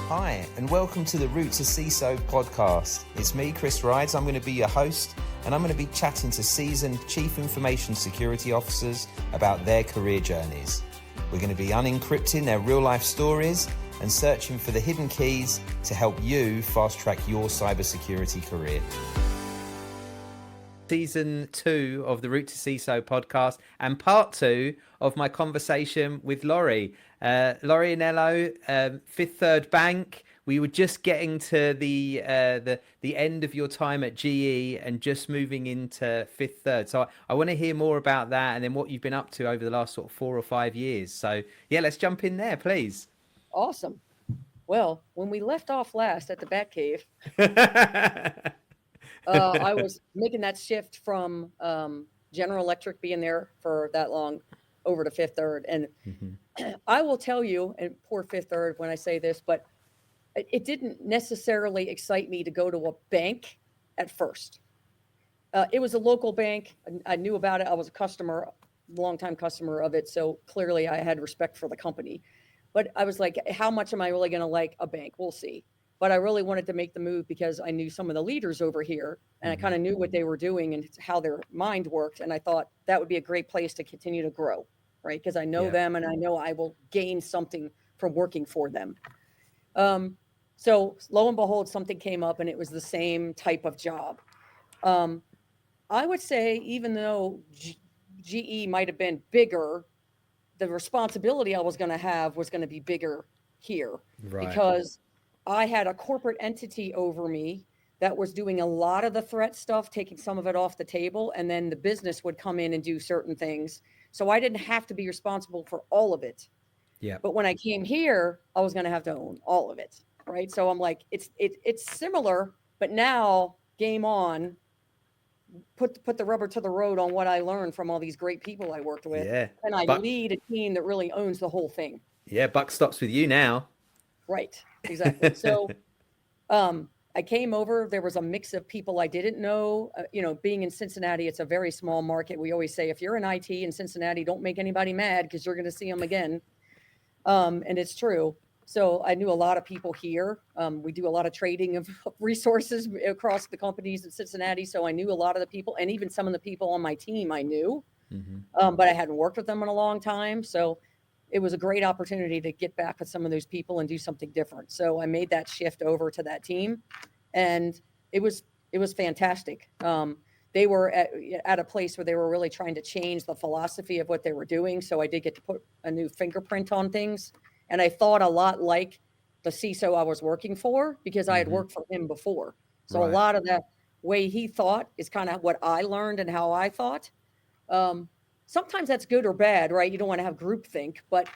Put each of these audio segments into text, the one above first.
Hi, and welcome to the Route to CISO podcast. It's me, Chris Rides. I'm going to be your host, and I'm going to be chatting to seasoned Chief Information Security Officers about their career journeys. We're going to be unencrypting their real-life stories and searching for the hidden keys to help you fast-track your cybersecurity career. Season 2 of the Route to CISO podcast and part 2 of my conversation with Lori. Lori Anello, Fifth Third Bank. We were just getting to the end of your time at GE and just moving into Fifth Third. So I want to hear more about that and then what you've been up to over the last sort of 4 or 5 years. So yeah, let's jump in there, please. Awesome. Well, when we left off last at the Batcave, I was making that shift from General Electric being there for that long over to Fifth Third. And I will tell you, and poor Fifth Third when I say this, but it didn't necessarily excite me to go to a bank at first. It was a local bank. I knew about it. I was a customer, longtime customer of it. So clearly I had respect for the company. But I was like, how much am I really going to like a bank? We'll see. But I really wanted to make the move because I knew some of the leaders over here and I kind of knew what they were doing and how their mind worked. And I thought that would be a great place to continue to grow, right? Because I know them and I know I will gain something from working for them. So lo and behold, something came up and it was the same type of job. I would say even though GE might have been bigger, the responsibility I was going to have was going to be bigger here because I had a corporate entity over me that was doing a lot of the threat stuff, taking some of it off the table, and then the business would come in and do certain things. So I didn't have to be responsible for all of it. Yeah. But when I came here, I was going to have to own all of it, right? So I'm like, it's similar, but now game on. Put the rubber to the road on what I learned from all these great people I worked with. Yeah. And I lead a team that really owns the whole thing. Yeah, buck stops with you now. Right, exactly. So I came over. There was a mix of people I didn't know. Being in Cincinnati, it's a very small market. We always say, if you're in IT in Cincinnati, don't make anybody mad because you're going to see them again. And it's true. So I knew a lot of people here. We do a lot of trading of resources across the companies in Cincinnati. So I knew a lot of the people and even some of the people on my team I knew, but I hadn't worked with them in a long time. So it was a great opportunity to get back with some of those people and do something different. So I made that shift over to that team and it was fantastic. They were at a place where they were really trying to change the philosophy of what they were doing. So I did get to put a new fingerprint on things. And I thought a lot like the CISO I was working for because I had worked for him before. So a lot of that way he thought is kind of what I learned and how I thought. Sometimes that's good or bad, right? You don't want to have groupthink, but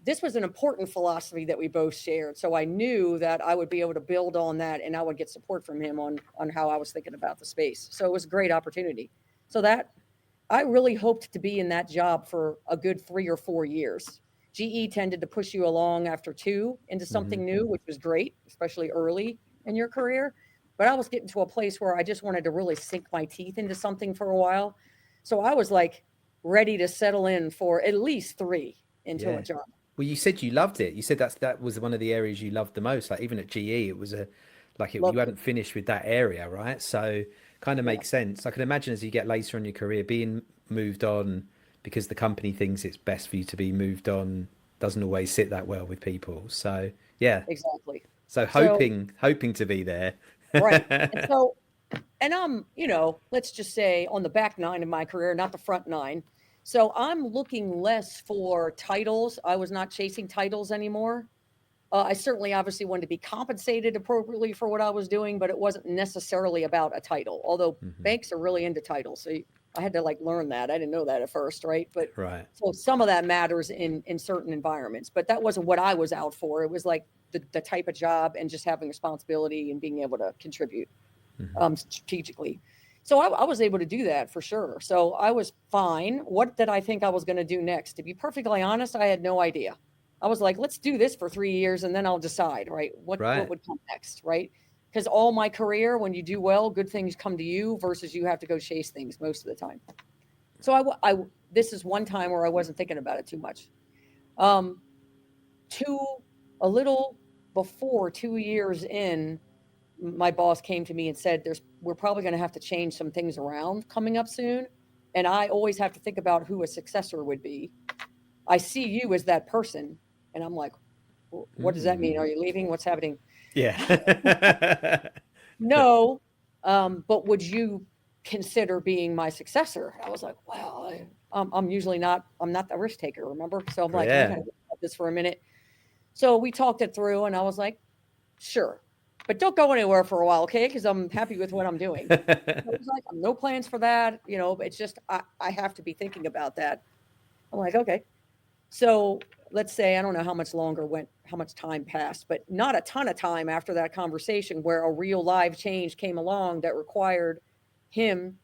this was an important philosophy that we both shared. So I knew that I would be able to build on that and I would get support from him on how I was thinking about the space. So it was a great opportunity. So that I really hoped to be in that job for a good 3 or 4 years. GE tended to push you along after 2 into something new, which was great, especially early in your career. But I was getting to a place where I just wanted to really sink my teeth into something for a while. So I was like ready to settle in for at least 3 into a job. Well, you said you loved it. You said that was one of the areas you loved the most. Like even at GE, it was you hadn't finished with that area, right? So kind of makes sense. I can imagine as you get later in your career being moved on because the company thinks it's best for you to be moved on doesn't always sit that well with people. So yeah, exactly. So hoping to be there. Right. And I'm, let's just say on the back 9 of my career, not the front 9. So I'm looking less for titles. I was not chasing titles anymore. I certainly obviously wanted to be compensated appropriately for what I was doing, but it wasn't necessarily about a title, although banks are really into titles. So I had to learn that. I didn't know that at first, right? But so some of that matters in certain environments, but that wasn't what I was out for. It was like the type of job and just having responsibility and being able to contribute strategically. So I was able to do that for sure. So I was fine. What did I think I was going to do next? To be perfectly honest, I had no idea. I was like, let's do this for 3 years and then I'll decide, right? What would come next, right? Because all my career, when you do well, good things come to you versus you have to go chase things most of the time. So this is one time where I wasn't thinking about it too much. A little before 2 years in, my boss came to me and said, we're probably going to have to change some things around coming up soon. And I always have to think about who a successor would be. I see you as that person. And I'm like, what does that mean? Are you leaving? What's happening? Yeah. No. But would you consider being my successor? I was like, well, I'm usually not, I'm not the risk taker, remember? So I'm like, I Yeah. gotta think about this for a minute. So we talked it through and I was like, sure, but don't go anywhere for a while, okay? Because I'm happy with what I'm doing. I was like, no plans for that. It's just, I have to be thinking about that. I'm like, okay. So let's say, I don't know how much longer went, how much time passed, but not a ton of time after that conversation where a real live change came along that required him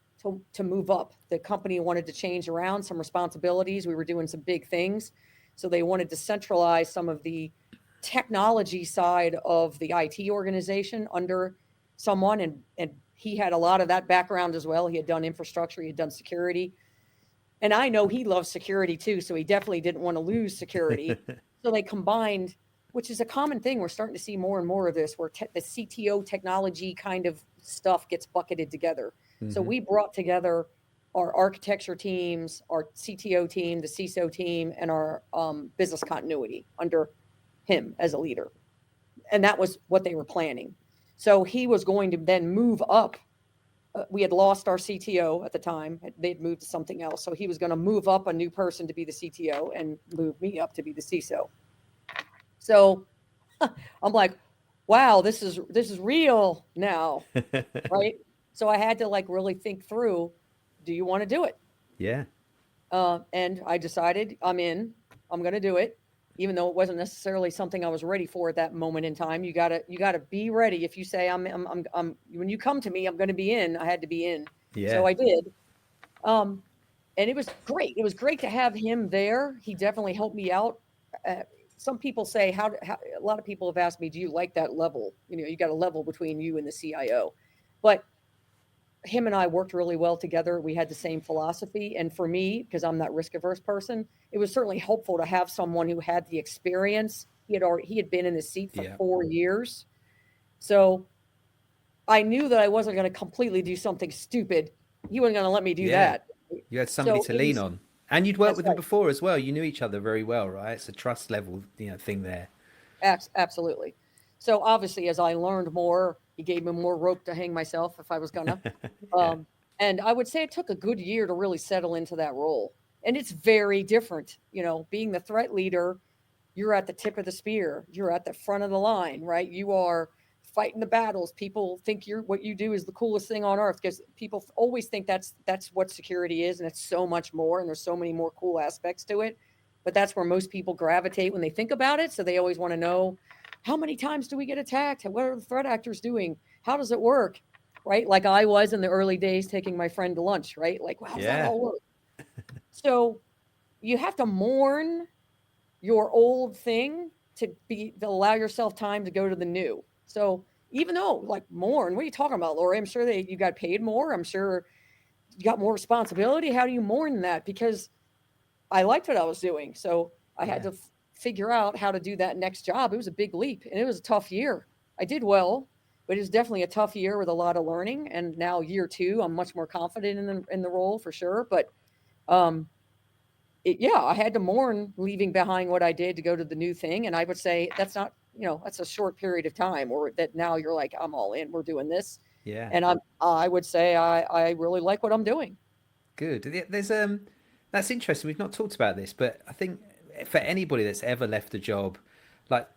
to move up. The company wanted to change around some responsibilities. We were doing some big things. So they wanted to centralize some of the technology side of the IT organization under someone. And he had a lot of that background as well. He had done infrastructure, he had done security. And I know he loves security too, so he definitely didn't want to lose security. So they combined, which is a common thing. We're starting to see more and more of this, where the CTO technology kind of stuff gets bucketed together. So we brought together our architecture teams, our CTO team, the CISO team, and our business continuity under him as a leader. And that was what they were planning. So he was going to then move up. We had lost our CTO at the time. They'd moved to something else. So he was going to move up a new person to be the CTO and move me up to be the CISO. So I'm like, wow, this is real now, right? So I had to like really think through, do you want to do it? Yeah. And I decided I'm in. I'm going to do it, even though it wasn't necessarily something I was ready for at that moment in time. You gotta be ready. If you say I'm when you come to me, I'm going to be in. I had to be in. So Yeah. I did. And it was great. It was great to have him there. He definitely helped me out. Some people say, how a lot of people have asked me, do you like that level? You got a level between you and the CIO, but him and I worked really well together. We had the same philosophy. And for me, because I'm that risk averse person, it was certainly helpful to have someone who had the experience. He had been in the seat for 4 years. So I knew that I wasn't going to completely do something stupid. He wasn't going to let me do Yeah. that. You had somebody So to it lean was, on. And you'd worked that's with them right. before as well. You knew each other very well, right? It's a trust level, thing there. Absolutely. So obviously, as I learned more, he gave me more rope to hang myself if I was gonna. Yeah. And I would say it took a good year to really settle into that role. And it's very different, being the threat leader. You're at the tip of the spear. You're at the front of the line, right? You are fighting the battles. People think what you do is the coolest thing on earth because people always think that's what security is, and it's so much more. And there's so many more cool aspects to it. But that's where most people gravitate when they think about it. So they always want to know, how many times do we get attacked? What are the threat actors doing? How does it work? Right? Like I was in the early days taking my friend to lunch, right? Like, well, how does that Yeah. all work? So you have to mourn your old thing to allow yourself time to go to the new. So even though like mourn, what are you talking about, Lori? I'm sure you got paid more. I'm sure you got more responsibility. How do you mourn that? Because I liked what I was doing. So I had Yeah. to figure out how to do that next job. It was a big leap and it was a tough year. I did well, but it was definitely a tough year with a lot of learning. And now year two, I'm much more confident in the role for sure. But um, yeah, I had to mourn leaving behind what I did to go to the new thing. And I would say that's not, that's a short period of time or that now you're like, I'm all in, we're doing this. Yeah. And I would say I really like what I'm doing. Good. There's that's interesting. We've not talked about this, but I think for anybody that's ever left a job, like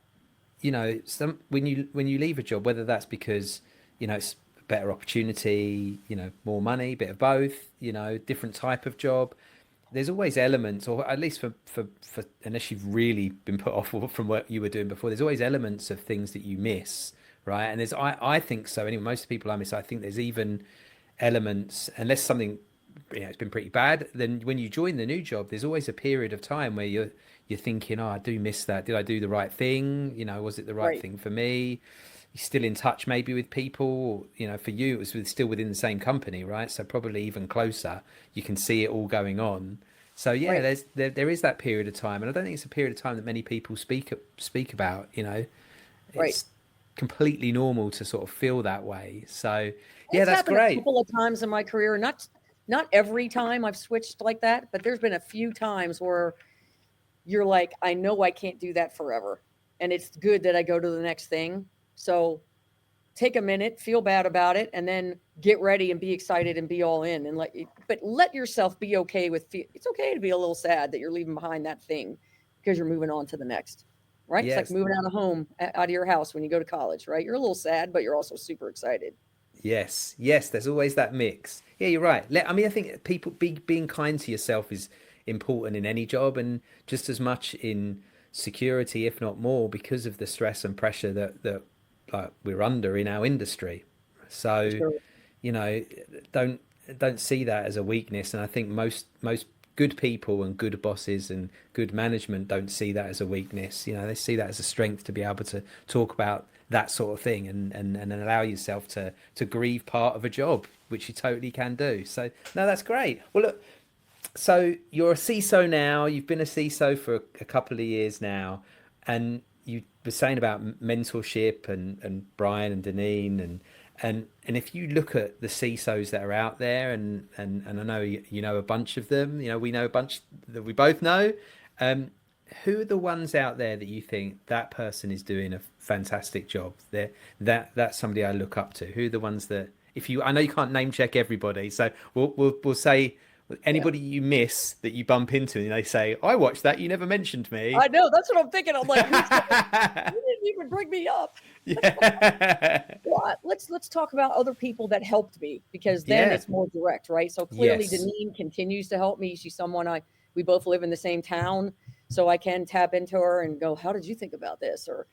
some when you leave a job, whether that's because it's a better opportunity, more money, bit of both, different type of job. There's always elements, or at least for unless you've really been put off from what you were doing before, there's always elements of things that you miss, right? And I think so. Anyway, most people I miss. I think there's even elements, unless something it's been pretty bad, then when you join the new job, there's always a period of time where you're thinking, oh, I do miss that. Did I do the right thing? Was it the right Right. thing for me? You're still in touch maybe with people. For you, it was still within the same company, right? So probably even closer. You can see it all going on. So yeah, Right. there is that period of time, and I don't think it's a period of time that many people speak about. Right. it's completely normal to sort of feel that way. So yeah, It's that's happened a great. couple of times in my career. Not every time I've switched like that, but there's been a few times where you're like, I know I can't do that forever. And it's good that I go to the next thing. So take a minute, feel bad about it, and then get ready and be excited and be all in, and let yourself be okay with it's okay to be a little sad that you're leaving behind that thing because you're moving on to the next. Right? It's like Yes. moving out of home, out of your house when you go to college, right? You're a little sad, but you're also super excited. Yes, yes, there's always that mix. Yeah, you're right. I mean, I think being kind to yourself is important in any job, and just as much in security, if not more, because of the stress and pressure that like we're under in our industry. For So, sure. you know, don't don't see that as a weakness. And I think most good people and good bosses and good management don't see that as a weakness. You know, they see that as a strength to be able to talk about that sort of thing and allow yourself to grieve part of a job, which you totally can do. So no, that's great. Well, look, so you're a CISO now. You've been a CISO for a couple of years now, and you were saying about mentorship and Brian and Deneen and if you look at the CISOs that are out there, and I know you know a bunch of them. You know, we know a bunch that we both know. Um, who are the ones out there that you think that person is doing a fantastic job? That's somebody I look up to. Who are the ones that, if you, I know you can't name check everybody, so we'll say Yeah. anybody you miss that you bump into and they say, I watched that, you never mentioned me. I know. That's what I'm thinking. I'm like, who's that? You didn't even bring me up. Yeah. Well, let's talk about other people that helped me, because then Yeah. it's more direct, right? So clearly, Yes. Deneen continues to help me. She's someone we both live in the same town, so I can tap into her and go, "How did you think about this?" Or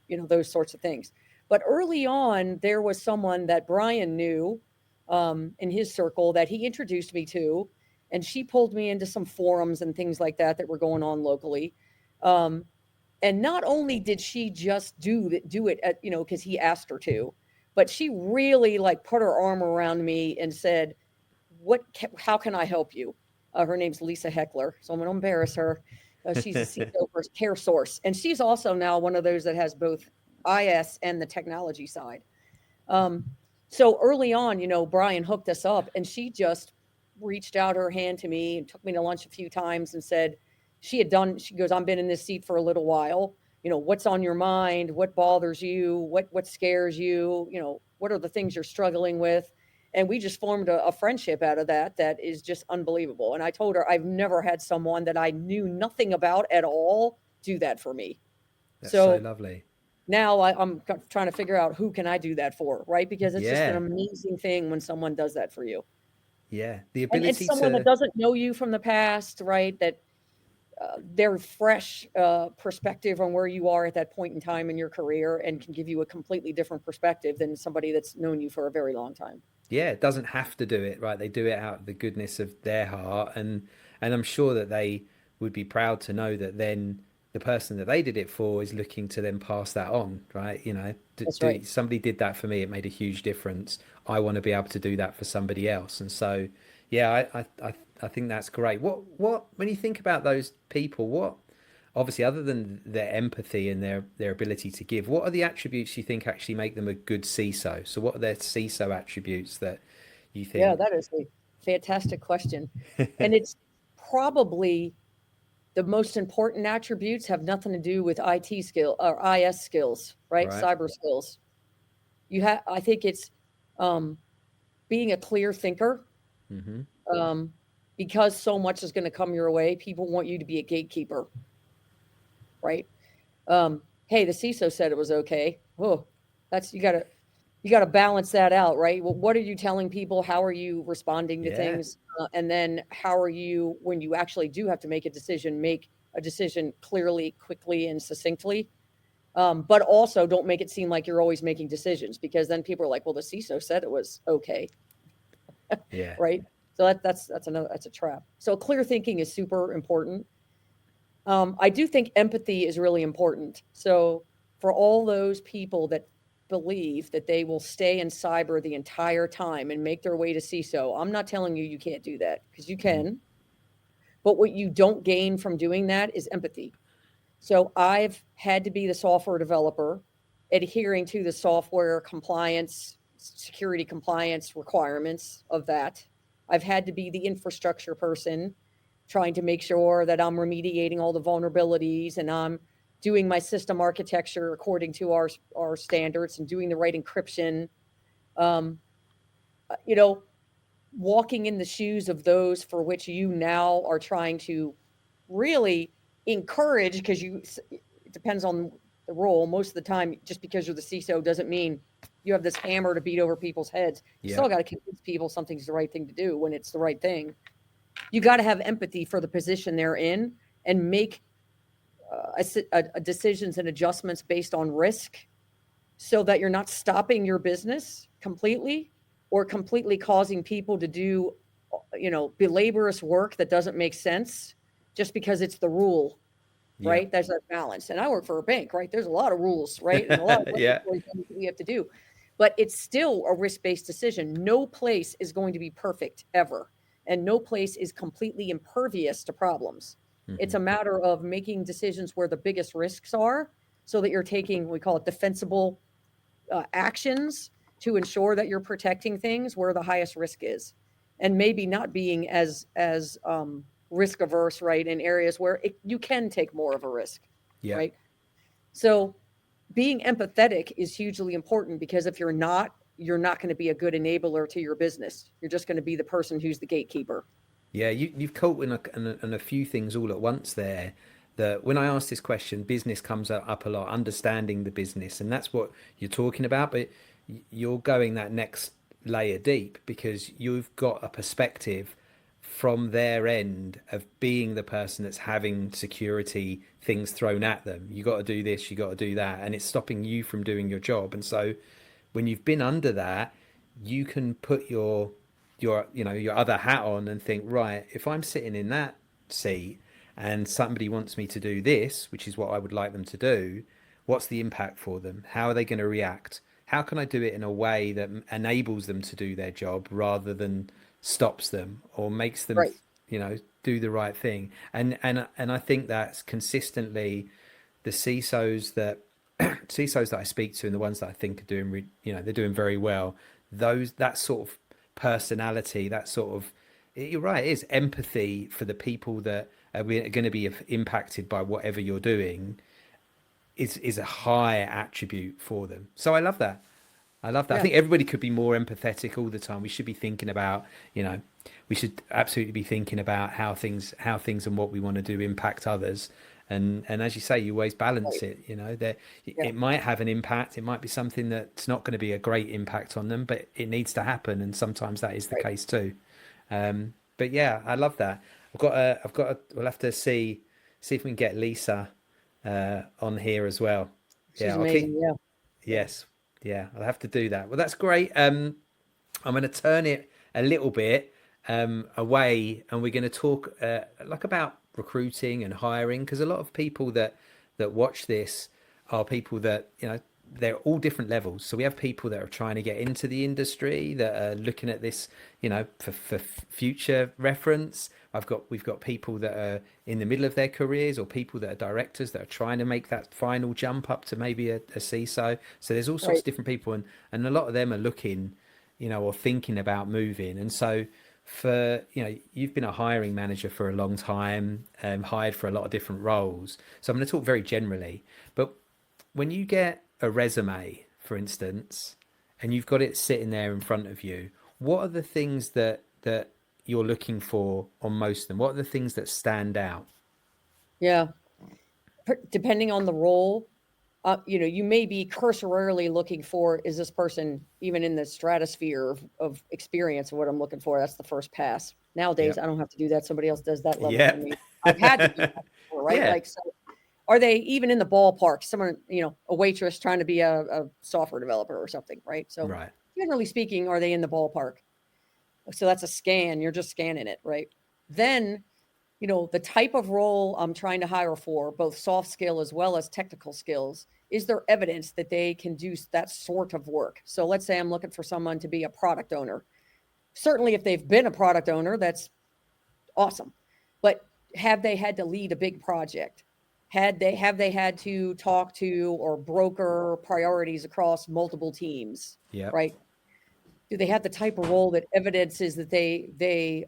those sorts of things. But early on, there was someone that Brian knew in his circle that he introduced me to, and she pulled me into some forums and things like that were going on locally. Um, and not only did she just do it at, because he asked her to, but she really like put her arm around me and said, how can I help you? Her name's Lisa Heckler, so I'm going to embarrass her. She's a CEO for Care Source, and she's also now one of those that has both IS and the technology side. um, so early on, Brian hooked us up, and she just reached out her hand to me and took me to lunch a few times and said she goes, I've been in this seat for a little while. What's on your mind? What bothers you? What scares you? What are the things you're struggling with? And we just formed a friendship out of that is just unbelievable. And I told her I've never had someone that I knew nothing about at all do that for me. That's so So lovely. now I'm trying to figure out who can I do that for, right? Because it's just an Yeah. amazing thing when someone does that for you. Yeah. The And it's ability someone that to, doesn't know you from the past, right? That their fresh perspective on where you are at that point in time in your career and can give you a completely different perspective than somebody that's known you for a very long time. yeah, it doesn't have to do it, right? They do it out of the goodness of their heart, and I'm sure that they would be proud to know that then the person that they did it for is looking to then pass that on, right? You know, That's right. somebody did that for me, it made a huge difference. I want to be able to do that for somebody else, and so yeah, I think that's great. What when you think about those people, what obviously other than their empathy and their ability to give, what are the attributes you think actually make them a good CISO? So what are their CISO attributes that you Yeah, think? that is a fantastic question. And it's probably the most important attributes have nothing to do with IT skill or IS skills, right? Right. Cyber skills. I think it's um, being a clear thinker, Hmm. um, because so much is going to come your way. People want you to be a gatekeeper, right? Hey, the CISO said it was okay. Oh, that's you got to balance that out, right? Well, what are you telling people? How are you responding to Yeah. things? And then how are you, when you actually do have to make a decision clearly, quickly, and succinctly? But also don't make it seem like you're always making decisions, because then people are like, well, the CISO said it was okay, Yeah. right? So that's a trap. So clear thinking is super important. I do think empathy is really important. So for all those people that believe that they will stay in cyber the entire time and make their way to CISO, I'm not telling you can't do that, because you Hmm. can. But what you don't gain from doing that is empathy. So I've had to be the software developer adhering to the software compliance, security compliance requirements of that. I've had to be the infrastructure person, trying to make sure that I'm remediating all the vulnerabilities and I'm doing my system architecture according to our standards and doing the right encryption. Um, you know, walking in the shoes of those for which you now are trying to really encourage, because it depends on the role. Most of the time, just because you're the CISO doesn't mean you have this hammer to beat over people's heads. You still got to convince people something's the right thing to do when it's the right thing. You got to have empathy for the position they're in and make decisions and adjustments based on risk, so that you're not stopping your business completely or completely causing people to do, belaborious work that doesn't make sense just because it's the rule, right? There's that balance. And I work for a bank, right? There's a lot of rules, right? And a lot of things we have to do. But it's still a risk-based decision. No place is going to be perfect ever. And no place is completely impervious to problems. It's a matter of making decisions where the biggest risks are, so that you're taking, we call it defensible actions to ensure that you're protecting things where the highest risk is, and maybe not being as risk averse, right, in areas where you can take more of a risk, right? So being empathetic is hugely important, because if you're not going to be a good enabler to your business. You're just going to be the person who's the gatekeeper. Yeah, you've caught in a few things all at once there. That when I ask this question, business comes up a lot, understanding the business, and that's what you're talking about. But you're going that next layer deep, because you've got a perspective from their end of being the person that's having security things thrown at them. You got to do this, you got to do that, and it's stopping you from doing your job. And so when you've been under that, you can put your other hat on and think, right, if I'm sitting in that seat and somebody wants me to do this, which is what I would like them to do, what's the impact for them? How are they going to react? How can I do it in a way that enables them to do their job rather than stops them or makes them, do the right thing? And I think that's consistently the CISOs that I speak to, and the ones that I think are doing, they're doing very well. That sort of personality, that sort of, you're right, it is empathy for the people that are going to be impacted by whatever you're doing, is a high attribute for them. So I love that. I think everybody could be more empathetic all the time. We should be thinking about, we should absolutely be thinking about how things and what we want to do impact others. And as you say, you always balance it. It might have an impact. It might be something that's not going to be a great impact on them, but it needs to happen. And sometimes that is the case too. But yeah, I love that. We'll have to see if we can get Lisa on here as well. She's amazing. Yes. Yeah, I'll have to do that. Well, that's great. I'm going to turn it a little bit away, and we're going to talk about recruiting and hiring, because a lot of people that watch this are people that they're all different levels. So we have people that are trying to get into the industry, that are looking at this for future reference. We've got people that are in the middle of their careers, or people that are directors that are trying to make that final jump up to maybe a CISO. So there's all sorts of different people, and a lot of them are looking or thinking about moving. And so you've been a hiring manager for a long time, hired for a lot of different roles. So I'm going to talk very generally, but when you get a resume, for instance, and you've got it sitting there in front of you, what are the things that you're looking for on most of them? What are the things that stand out? Yeah. Depending on the role, you may be cursorily looking for, is this person even in the stratosphere of experience of what I'm looking for? That's the first pass. Nowadays, I don't have to do that. Somebody else does that level for me. I've had to do that before, right? Yeah. Like, so are they even in the ballpark? Someone, a waitress trying to be a software developer or something, right? So generally speaking, are they in the ballpark? So that's a scan. You're just scanning it, right? Then, the type of role I'm trying to hire for, both soft skill as well as technical skills, is there evidence that they can do that sort of work? So let's say I'm looking for someone to be a product owner. Certainly, if they've been a product owner, that's awesome. But have they had to lead a big project? have they had to talk to or broker priorities across multiple teams, Yeah. right? Do they have the type of role that evidences that they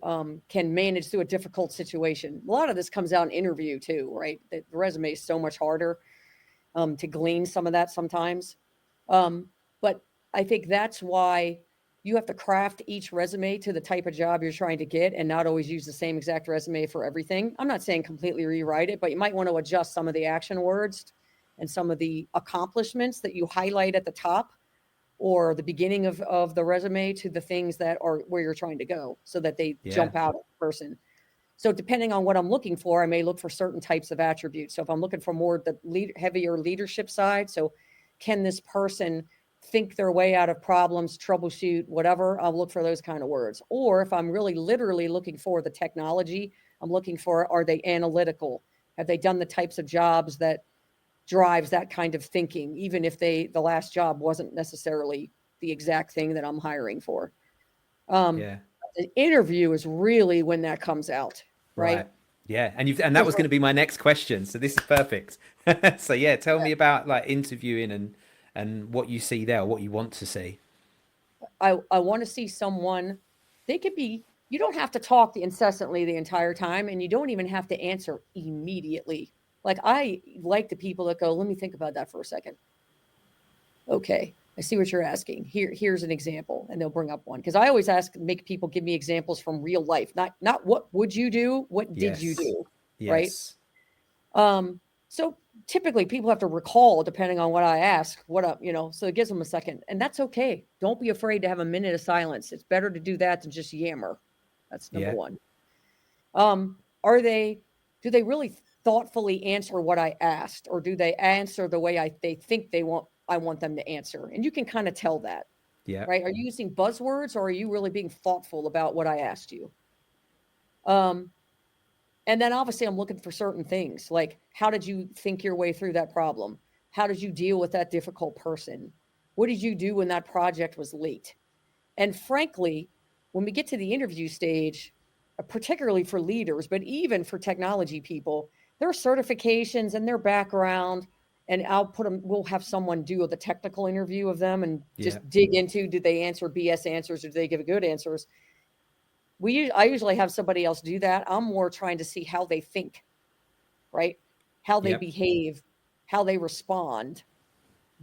can manage through a difficult situation? A lot of this comes out in interview too, right? The resume is so much harder to glean some of that sometimes. But I think that's why you have to craft each resume to the type of job you're trying to get and not always use the same exact resume for everything. I'm not saying completely rewrite it, but you might want to adjust some of the action words and some of the accomplishments that you highlight at the top or the beginning of the resume to the things that are where you're trying to go so that they Yeah. jump out at the person. So depending on what I'm looking for, I may look for certain types of attributes. So if I'm looking for more the heavier leadership side, so can this person think their way out of problems, troubleshoot, whatever, I'll look for those kind of words. Or if I'm really literally looking for the technology, I'm looking for, are they analytical? Have they done the types of jobs that drives that kind of thinking, even if the last job wasn't necessarily the exact thing that I'm hiring for? Um, Yeah. the interview is really when that comes out, right? Right. Yeah. And that Because was going to be my next question. So this is perfect. So yeah, tell me about like interviewing and what you see there, what you want to see. I want to see someone, they could be, you don't have to talk incessantly the entire time, and you don't even have to answer immediately. Like I like the people that go, let me think about that for a second. Okay, I see what you're asking. Here's an example, and they'll bring up one because I always make people give me examples from real life, not what would you do, what did you Yes. do, right? Yes. Um, so typically people have to recall depending on what I ask, what up, so it gives them a second, and that's okay. Don't be afraid to have a minute of silence. It's better to do that than just yammer. That's number Yeah. one. Are they, do they really thoughtfully answer what I asked, or do they answer the way they think I want them to answer? And you can kind of tell that, Yeah. right? Are you using buzzwords or are you really being thoughtful about what I asked you? Um, and then obviously I'm looking for certain things like how did you think your way through that problem? How did you deal with that difficult person? What did you do when that project was late? And frankly, when we get to the interview stage, particularly for leaders, but even for technology people, their certifications and their background, and we'll have someone do the technical interview of them and Yeah. just dig into, did they answer BS answers or did they give good answers? I usually have somebody else do that. I'm more trying to see how they think, right? How they Yep. behave, how they respond.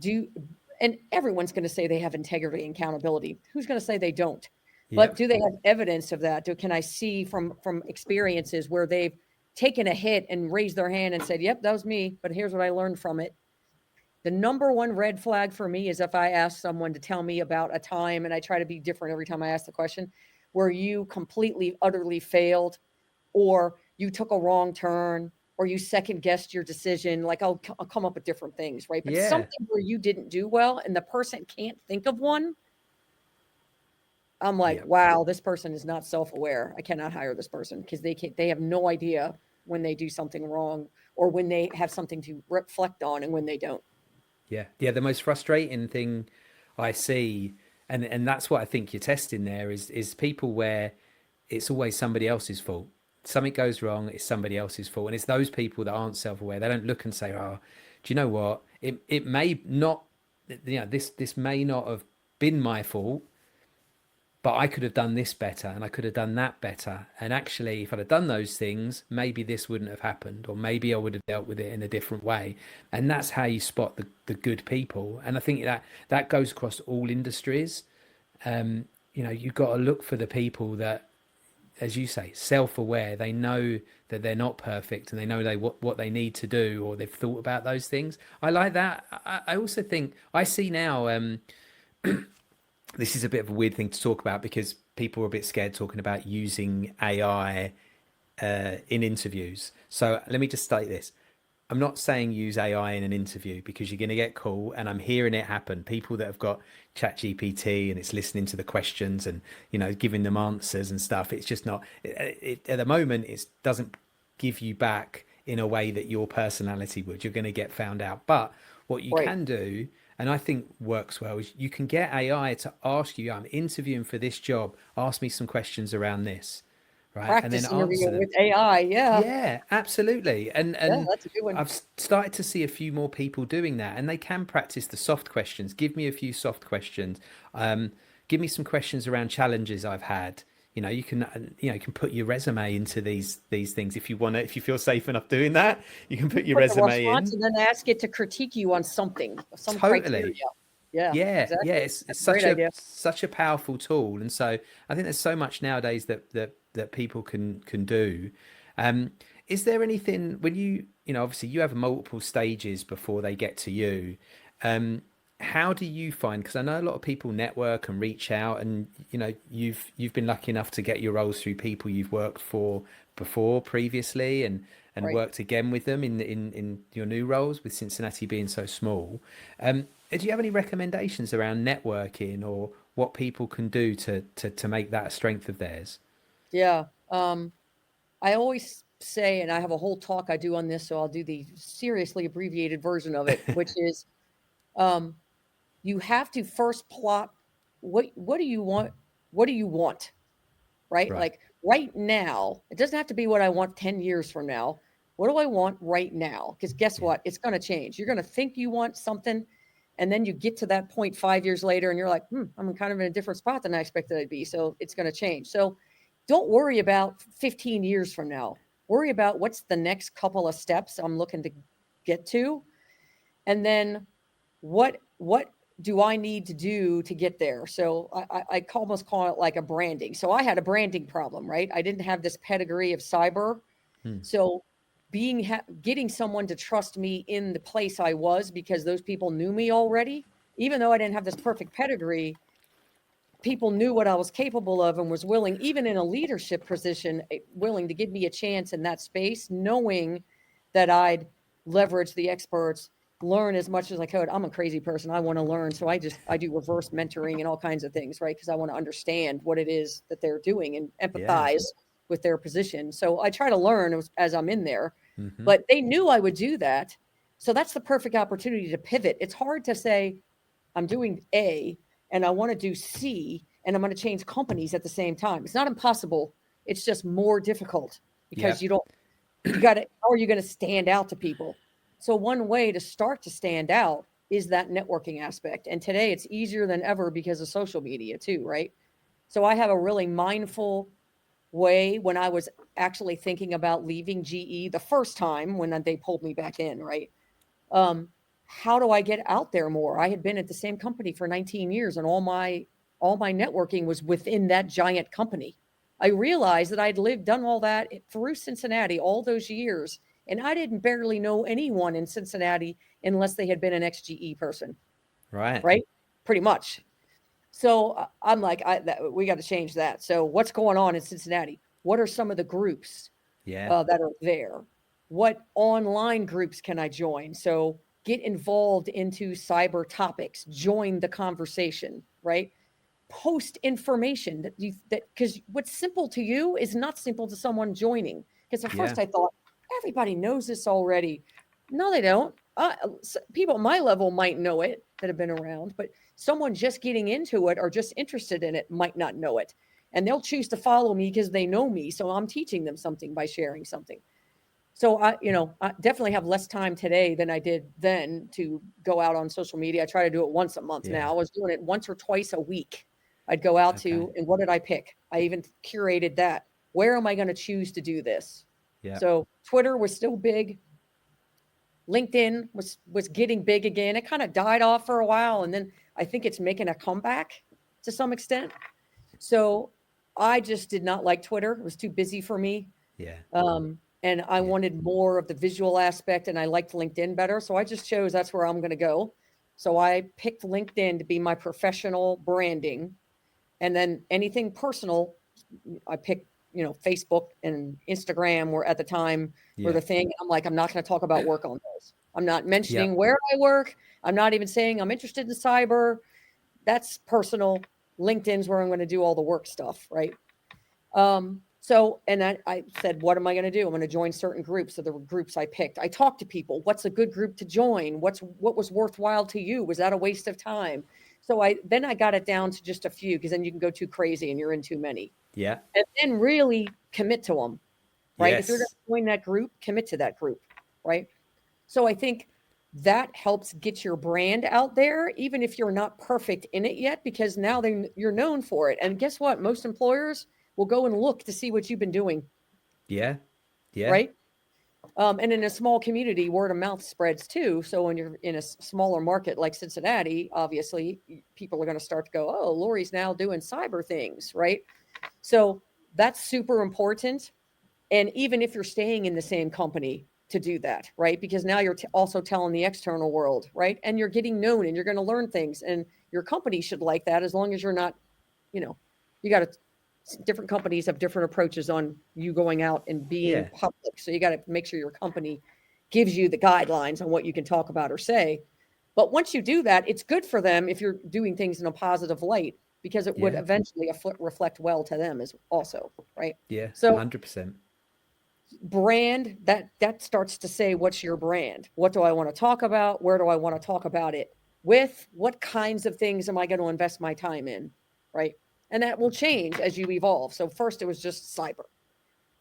Do and everyone's going to say they have integrity and accountability. Who's going to say they don't? But Yep. do they have evidence of that? Can I see from experiences where they've taken a hit and raised their hand and said, "Yep, that was me, but here's what I learned from it." The number one red flag for me is if I ask someone to tell me about a time, and I try to be different every time I ask the question, where you completely, utterly failed, or you took a wrong turn, or you second guessed your decision. Like I'll come up with different things, right? But Yeah. something where you didn't do well and the person can't think of one, I'm like, Yep. wow, this person is not self-aware. I cannot hire this person because they have no idea when they do something wrong or when they have something to reflect on and when they don't. Yeah. Yeah. The most frustrating thing I see, and that's what I think you're testing there is people where it's always somebody else's fault. Something goes wrong, it's somebody else's fault. And it's those people that aren't self-aware. They don't look and say, oh, do you know what? It may not, this may not have been my fault, but I could have done this better and I could have done that better. And actually, if I'd have done those things, maybe this wouldn't have happened, or maybe I would have dealt with it in a different way. And that's how you spot the good people. And I think that goes across all industries. You've got to look for the people that, as you say, self-aware. They know that they're not perfect and they know what they need to do, or they've thought about those things. I like that. I also think I see now. This is a bit of a weird thing to talk about because people are a bit scared talking about using AI in interviews. So let me just state this. I'm not saying use AI in an interview because you're going to get called, and I'm hearing it happen. People that have got chat GPT and it's listening to the questions and, giving them answers and stuff. It's just not, at the moment, it doesn't give you back in a way that your personality would. You're going to get found out. But what you Right. can do, and I think works well, is you can get AI to ask you, I'm interviewing for this job, ask me some questions around this, right? And then Practice answer interviewing them. with AI. Yeah. Yeah, absolutely. And Yeah, and that's a good one. I've started to see a few more people doing that, and they can practice the soft questions. Give me a few soft questions. Um, Give me some questions around challenges I've had. You can you can put your resume into these things if you want to. If you feel safe enough doing that, you can put your Put the resume response in. and then ask it to critique you on something, some criteria. Totally. Yeah, Yeah, exactly. it's That's a great idea. such a powerful tool, and so I think there's so much nowadays that people can do. Um, is there anything when obviously you have multiple stages before they get to you. Um, how do you find? Because I know a lot of people network and reach out, and you've been lucky enough to get your roles through people you've worked for before previously, and Right. worked again with them in your new roles with Cincinnati being so small. Do you have any recommendations around networking or what people can do to make that a strength of theirs? Yeah. I always say, and I have a whole talk I do on this, so I'll do the seriously abbreviated version of it, which is um, you have to first plot what do you want? What do you want? Right? Right. Like right now, it doesn't have to be what I want 10 years from now. What do I want right now? Because guess Yeah. what? It's going to change. You're going to think you want something, and then you get to that point 5 years later, and you're like, I'm kind of in a different spot than I expected I'd be. So it's going to change. So don't worry about 15 years from now. Worry about what's the next couple of steps I'm looking to get to, and then what do I need to do to get there? So I almost call it like a branding. So I had a branding problem, right? I didn't have this pedigree of cyber. Hmm. So getting someone to trust me in the place I was because those people knew me already, even though I didn't have this perfect pedigree, people knew what I was capable of and was willing, even in a leadership position, willing to give me a chance in that space, knowing that I'd leverage the experts, learn as much as I could. I'm a crazy person. I want to learn. So I do reverse mentoring and all kinds of things, right? Because I want to understand what it is that they're doing and Yeah. empathize with their position. So I try to learn as I'm in there, Hmm. but they knew I would do that. So that's the perfect opportunity to pivot. It's hard to say, I'm doing A and I want to do C and I'm going to change companies at the same time. It's not impossible. It's just more difficult because Yep. you got to, how are you going to stand out to people? So one way to start to stand out is that networking aspect. And today it's easier than ever because of social media too, right? So I have a really mindful way when I was actually thinking about leaving GE the first time when they pulled me back in, right? um, how do I get out there more? I had been at the same company for 19 years and all my networking was within that giant company. I realized that I'd done all that through Cincinnati all those years, and I didn't barely know anyone in Cincinnati unless they had been an XGE person, Right. right? Pretty much. So I'm like, we got to change that. So what's going on in Cincinnati? What are some of the groups Yeah. that are there? What online groups can I join? So get involved into cyber topics, join the conversation, right? Post information that because what's simple to you is not simple to someone joining. Because at Yeah. first I thought everybody knows this already. No, they don't. People at my level might know it that have been around, but someone just getting into it or just interested in it might not know it. And they'll choose to follow me because they know me. So I'm teaching them something by sharing something. So I definitely have less time today than I did then to go out on social media. I try to do it once a month Yeah. now. I was doing it once or twice a week. I'd go out Okay. and what did I pick? I even curated that. Where am I going to choose to do this? Yeah. So Twitter was still big. LinkedIn was getting big again. It kind of died off for a while, and then I think it's making a comeback to some extent. So I just did not like Twitter. It was too busy for me. Yeah. And I Yeah. wanted more of the visual aspect, and I liked LinkedIn better. So I just chose that's where I'm going to go. So I picked LinkedIn to be my professional branding. And then anything personal, I picked, Facebook and Instagram were at the time were Yeah. the thing. I'm like, I'm not going to talk about work on those. I'm not mentioning Yep. where I work. I'm not even saying I'm interested in cyber. That's personal. LinkedIn's where I'm going to do all the work stuff, right? So, and I said, what am I going to do? I'm going to join certain groups. So there were groups I picked. I talked to people. What's a good group to join? What was worthwhile to you? Was that a waste of time? So then I got it down to just a few because then you can go too crazy and you're in too many. Yeah. and then really commit to them, right? If you're going Yes. to join that group, commit to that group, right? So I think that helps get your brand out there, even if you're not perfect in it yet, because now you're known for it. And guess what? Most employers will go and look to see what you've been doing, Yeah. Yeah. right? And in a small community, word of mouth spreads too. So when you're in a smaller market like Cincinnati, obviously people are going to start to go, oh, Lori's now doing cyber things, right? So that's super important. And even if you're staying in the same company to do that, right? Because now you're also telling the external world, right? And you're getting known and you're going to learn things. And your company should like that as long as you're not, you got to, different companies have different approaches on you going out and being Yeah. public. So you got to make sure your company gives you the guidelines on what you can talk about or say. But once you do that, it's good for them if you're doing things in a positive light, because it would Yeah. eventually reflect well to them as also, right? Yeah. So 100%. brand, that starts to say, what's your brand? What do I want to talk about? Where do I want to talk about it with? What kinds of things am I going to invest my time in, right? And that will change as you evolve. So first it was just cyber,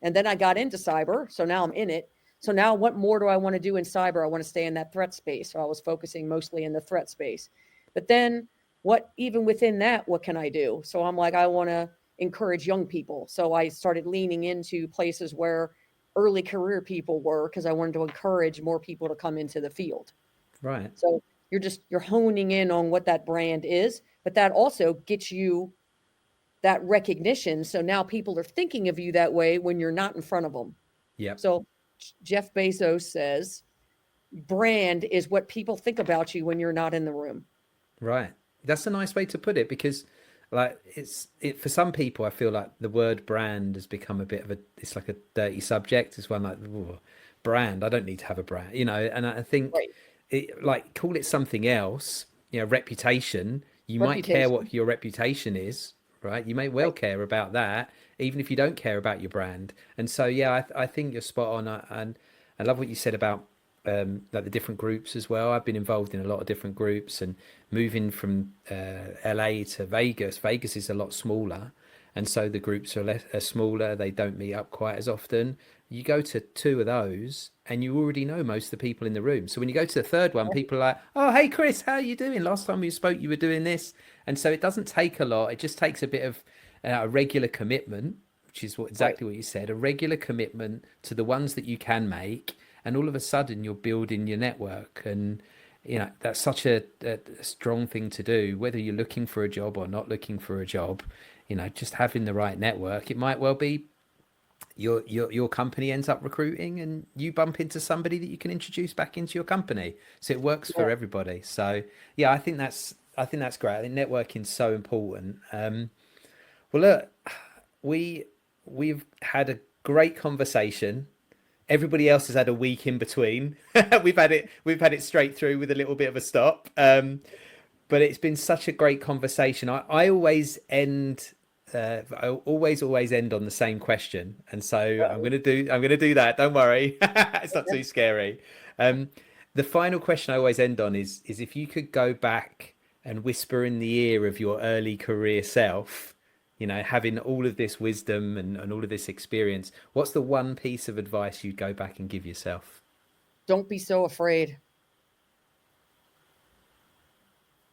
and then I got into cyber, so now I'm in it. So now what more do I want to do in cyber? I want to stay in that threat space, so I was focusing mostly in the threat space. But then what, even within that, what can I do? So I'm like, I want to encourage young people, so I started leaning into places where early career people were, because I wanted to encourage more people to come into the field. Right. So you're honing in on what that brand is, but that also gets you that recognition. So now people are thinking of you that way when you're not in front of them. Yep. So Jeff Bezos says brand is what people think about you when you're not in the room. Right. That's a nice way to put it, because like it for some people, I feel like the word brand has become a bit of it's like a dirty subject. It's one like, "Ooh, brand, I don't need to have a brand," and I think Right. like call it something else, reputation. You might care Reputation. what your reputation is, right? You may well Right. care about that, even if you don't care about your brand. And so, yeah, I think you're spot on. And I love what you said about like the different groups as well. I've been involved in a lot of different groups, and moving from LA to Vegas. Vegas is a lot smaller, and so the groups are smaller. They don't meet up quite as often. You go to two of those, and you already know most of the people in the room. So when you go to the third one, people are like, "Oh, hey Chris, how are you doing? Last time we spoke, you were doing this." And so it doesn't take a lot. It just takes a bit of a regular commitment, which is Right. exactly what you said, a regular commitment to the ones that you can make, and all of a sudden you're building your network. And that's such a strong thing to do, whether you're looking for a job or not looking for a job. Just having the right network. It might well be your company ends up recruiting, and you bump into somebody that you can introduce back into your company, so it works Yeah. for everybody. So yeah, I think that's great. I think networking's so important. Well, look, we we've had a great conversation. Everybody else has had a week in between. We've had it straight through with a little bit of a stop. But it's been such a great conversation. I always end on the same question, and so Uh-oh. I'm gonna do that. Don't worry, it's not too scary. Um, the final question I always end on is if you could go back and whisper in the ear of your early career self, having all of this wisdom and all of this experience, what's the one piece of advice you'd go back and give yourself? Don't be so afraid,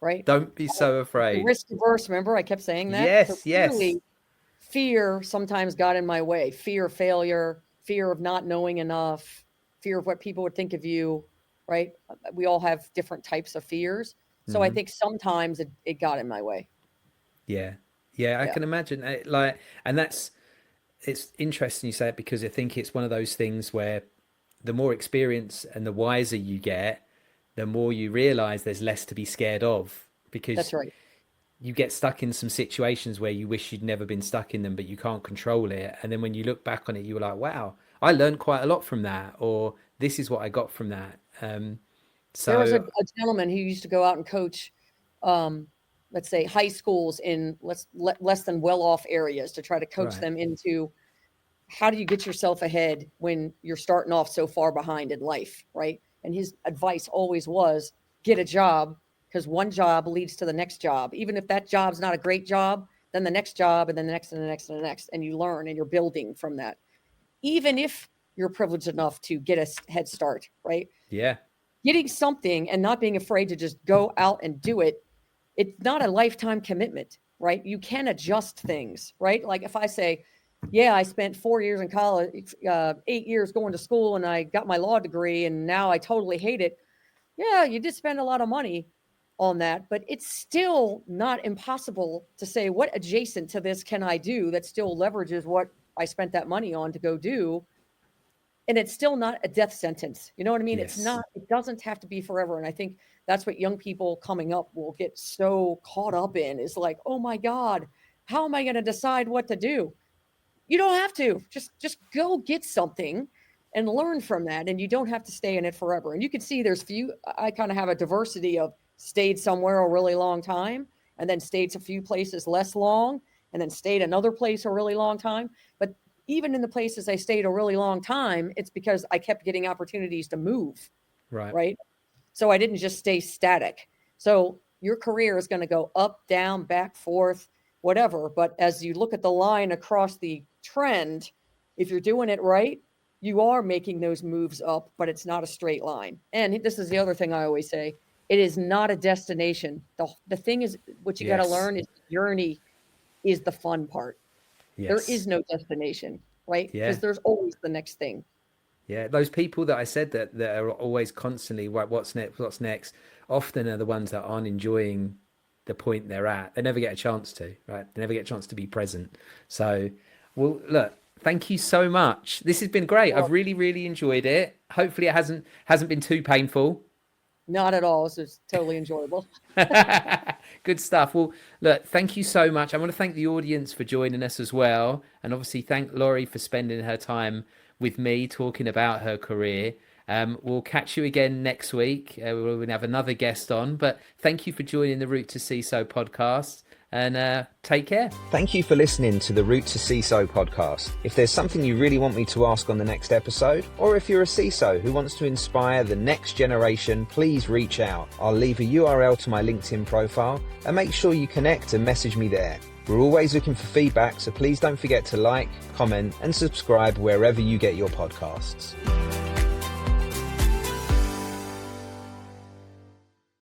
right? Don't be so The afraid. risk averse, remember I kept saying that? So Yes, yes. clearly fear sometimes got in my way. Fear of failure, fear of not knowing enough, fear of what people would think of you, right? We all have different types of fears. So I Hmm. think sometimes it got in my way. Yeah. Yeah, I Yeah, can imagine it, like, and it's interesting you say it, because I think it's one of those things where the more experience and the wiser you get, the more you realize there's less to be scared of, that's because right. you get stuck in some situations where you wish you'd never been stuck in them, but you can't control it. And then when you look back on it, you were like, wow, I learned quite a lot from that, or this is what I got from that. There was a, So, a gentleman who used to go out and coach, um, let's say, high schools in less than well-off areas to try to coach right. them into how do you get yourself ahead when you're starting off so far behind in life, right? And his advice always was get a job, because one job leads to the next job. Even if that job's not a great job, then the next job, and then the next and the next and the next, and you learn and you're building from that. Even if you're privileged enough to get a head start, right? Yeah. Getting something and not being afraid to just go out and do it, it's not a lifetime commitment, right? You can adjust things, right? Like if I say, yeah, I spent 4 years in college, 8 years going to school, and I got my law degree, and now I totally hate it. Yeah, you did spend a lot of money on that, but it's still not impossible to say, what adjacent to this can I do that still leverages what I spent that money on to go do? And it's still not a death sentence. You know what I mean? Yes. It's not, it doesn't have to be forever. And I think that's what young people coming up will get so caught up in, is like, oh my God, how am I going to decide what to do? You don't have to. Just go get something and learn from that. And you don't have to stay in it forever. And you can see I kind of have a diversity of stayed somewhere a really long time, and then stayed a few places less long, and then stayed another place a really long time. But even in the places I stayed a really long time, it's because I kept getting opportunities to move. Right. So I didn't just stay static. So your career is going to go up, down, back, forth, whatever. But as you look at the line across the trend, if you're doing it right, you are making those moves up, but it's not a straight line. And this is the other thing I always say. It is not a destination. The thing is, what you got to learn is the journey is the fun part. Yes. There is no destination, right? Because there's always the next thing. Yeah, those people that I said that are always constantly, right, what's next, often are the ones that aren't enjoying the point they're at. They never get a chance to, right? They never get a chance to be present. So, well, look, thank you so much. This has been great. I've really, really enjoyed it. Hopefully it hasn't been too painful. Not at all. This is totally enjoyable. Good stuff. Well, look, thank you so much. I want to thank the audience for joining us as well. And obviously thank Lori for spending her time with me talking about her career. We'll catch you again next week. We're going to have another guest on. But thank you for joining the Route to CISO podcast. And take care. Thank you for listening to the Route to CISO podcast. If there's something you really want me to ask on the next episode, or if you're a CISO who wants to inspire the next generation, please reach out. I'll leave a URL to my LinkedIn profile, and make sure you connect and message me there. We're always looking for feedback, so please don't forget to like, comment, and subscribe wherever you get your podcasts.